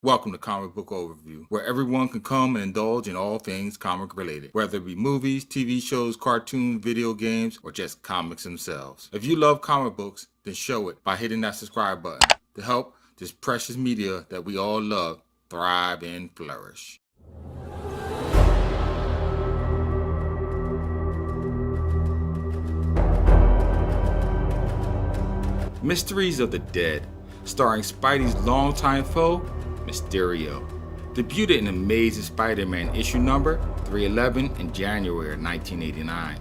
Welcome to Comic Book Overview, where everyone can come and indulge in all things comic related, whether it be movies, TV shows, cartoons, video games, or just comics themselves. If you love comic books, then show it by hitting that subscribe button to help this precious media that we all love thrive and flourish. Mysteries of the Dead, starring Spidey's longtime foe, Mysterio. Debuted in Amazing Spider-Man issue number 311 in January of 1989.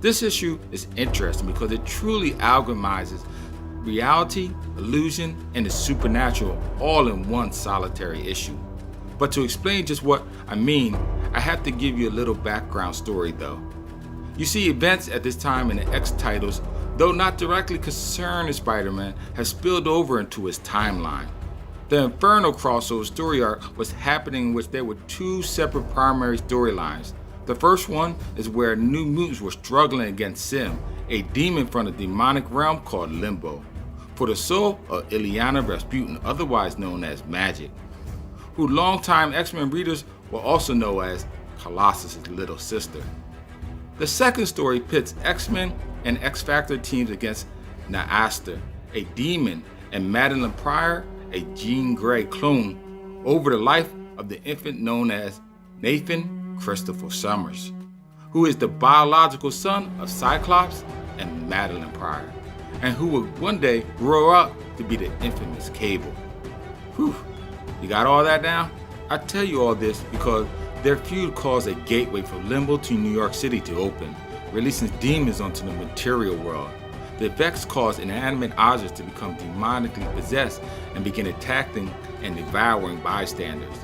This issue is interesting because it truly amalgamizes reality, illusion, and the supernatural all in one solitary issue. But to explain just what I mean, I have to give you a little background story though. You see, events at this time in the X titles, though not directly concerned with Spider-Man, have spilled over into his timeline. The Inferno crossover story arc was happening in which there were two separate primary storylines. The first one is where New Mutants were struggling against Sim, a demon from the demonic realm called Limbo, for the soul of Illyana Rasputin, otherwise known as Magic, who longtime X-Men readers will also know as Colossus' little sister. The second story pits X-Men and X-Factor teams against Naaster, a demon, and Madeline Pryor, a Jean Grey clone, over the life of the infant known as Nathan Christopher Summers, who is the biological son of Cyclops and Madeline Pryor, and who will one day grow up to be the infamous Cable. Whew, you got all that down? I tell you all this because their feud caused a gateway from Limbo to New York City to open, releasing demons onto the material world. The effects caused inanimate objects to become demonically possessed and begin attacking and devouring bystanders.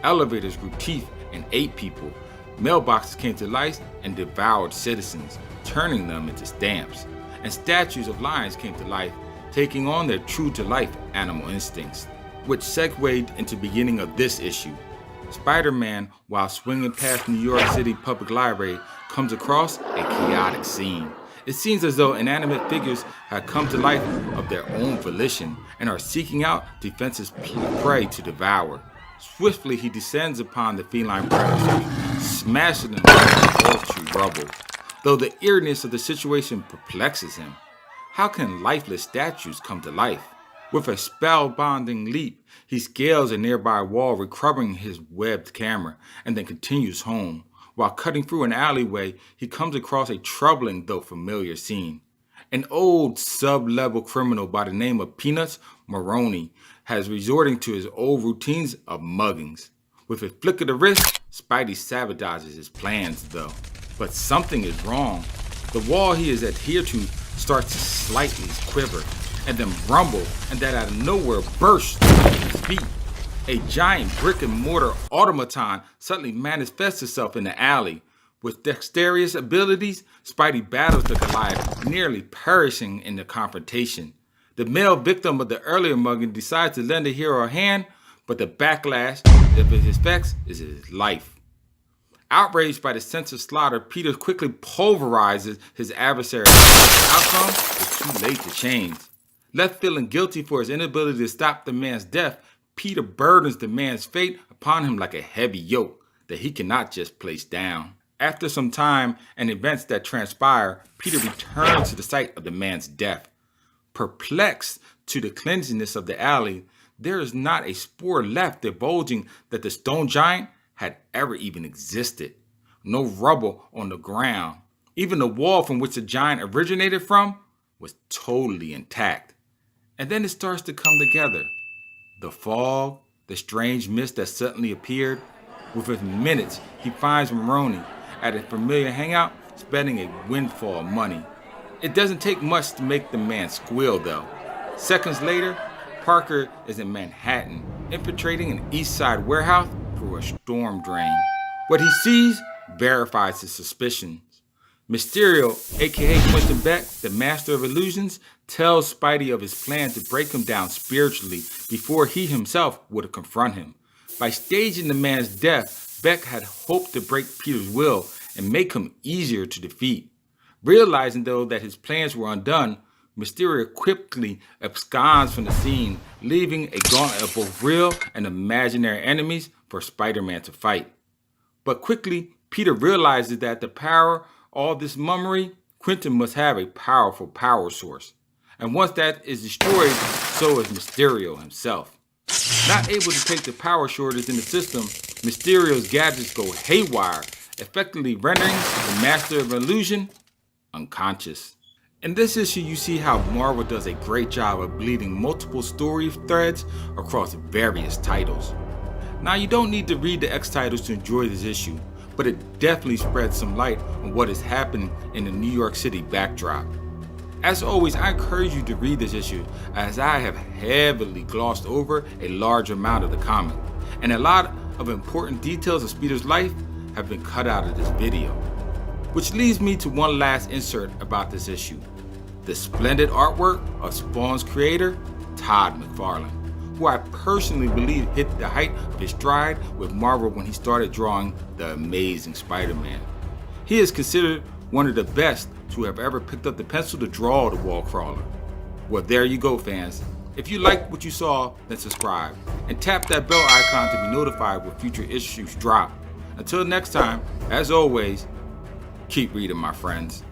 Elevators grew teeth and ate people. Mailboxes came to life and devoured citizens, turning them into stamps. And statues of lions came to life, taking on their true-to-life animal instincts, which segued into the beginning of this issue. Spider-Man, while swinging past New York City Public Library, comes across a chaotic scene. It seems as though inanimate figures have come to life of their own volition and are seeking out defenseless prey to devour. Swiftly he descends upon the feline predators, smashing them into paltry rubble. Though the eeriness of the situation perplexes him. How can lifeless statues come to life? With a spellbinding leap, he scales a nearby wall, recovering his webbed camera, and then continues home. While cutting through an alleyway, he comes across a troubling though familiar scene. An old sub-level criminal by the name of Peanuts Maroney has resorting to his old routines of muggings. With a flick of the wrist, Spidey sabotages his plans though. But something is wrong. The wall he is adhered to starts to slightly quiver, and then rumble, and that out of nowhere bursts at his feet. A giant brick and mortar automaton suddenly manifests itself in the alley. With dexterous abilities, Spidey battles the Goliath, nearly perishing in the confrontation. The male victim of the earlier mugging decides to lend the hero a hand, but the backlash of his effects is his life. Outraged by the sense of slaughter, Peter quickly pulverizes his adversary. The outcome is too late to change. Left feeling guilty for his inability to stop the man's death, Peter burdens the man's fate upon him like a heavy yoke that he cannot just place down. After some time and events that transpire, Peter returns to the site of the man's death. Perplexed to the cleanliness of the alley, there is not a spore left divulging that the stone giant had ever even existed. No rubble on the ground. Even the wall from which the giant originated from was totally intact. And then it starts to come together. The fog, the strange mist that suddenly appeared. Within minutes, he finds Maroney at a familiar hangout, spending a windfall of money. It doesn't take much to make the man squeal though. Seconds later, Parker is in Manhattan, infiltrating an East Side warehouse through a storm drain. What he sees verifies his suspicions. Mysterio, aka Quentin Beck, the master of illusions, tells Spidey of his plan to break him down spiritually before he himself would confront him. By staging the man's death, Beck had hoped to break Peter's will and make him easier to defeat. Realizing though that his plans were undone, Mysterio quickly absconds from the scene, leaving a gauntlet of both real and imaginary enemies for Spider-Man to fight. But quickly, Peter realizes that to power all this mummery, Quentin must have a powerful power source. And once that is destroyed, so is Mysterio himself. Not able to take the power shortage in the system, Mysterio's gadgets go haywire, effectively rendering the Master of Illusion unconscious. In this issue, you see how Marvel does a great job of bleeding multiple story threads across various titles. Now, you don't need to read the X titles to enjoy this issue, but it definitely spreads some light on what is happening in the New York City backdrop. As always, I encourage you to read this issue, as I have heavily glossed over a large amount of the comic, and a lot of important details of Peter's life have been cut out of this video. Which leads me to one last insert about this issue: the splendid artwork of Spawn's creator, Todd McFarlane, who I personally believe hit the height of his stride with Marvel when he started drawing The Amazing Spider-Man. He is considered one of the best to have ever picked up the pencil to draw the wall crawler. Well, there you go, fans. If you liked what you saw, then subscribe and tap that bell icon to be notified when future issues drop. Until next time, as always, keep reading, my friends.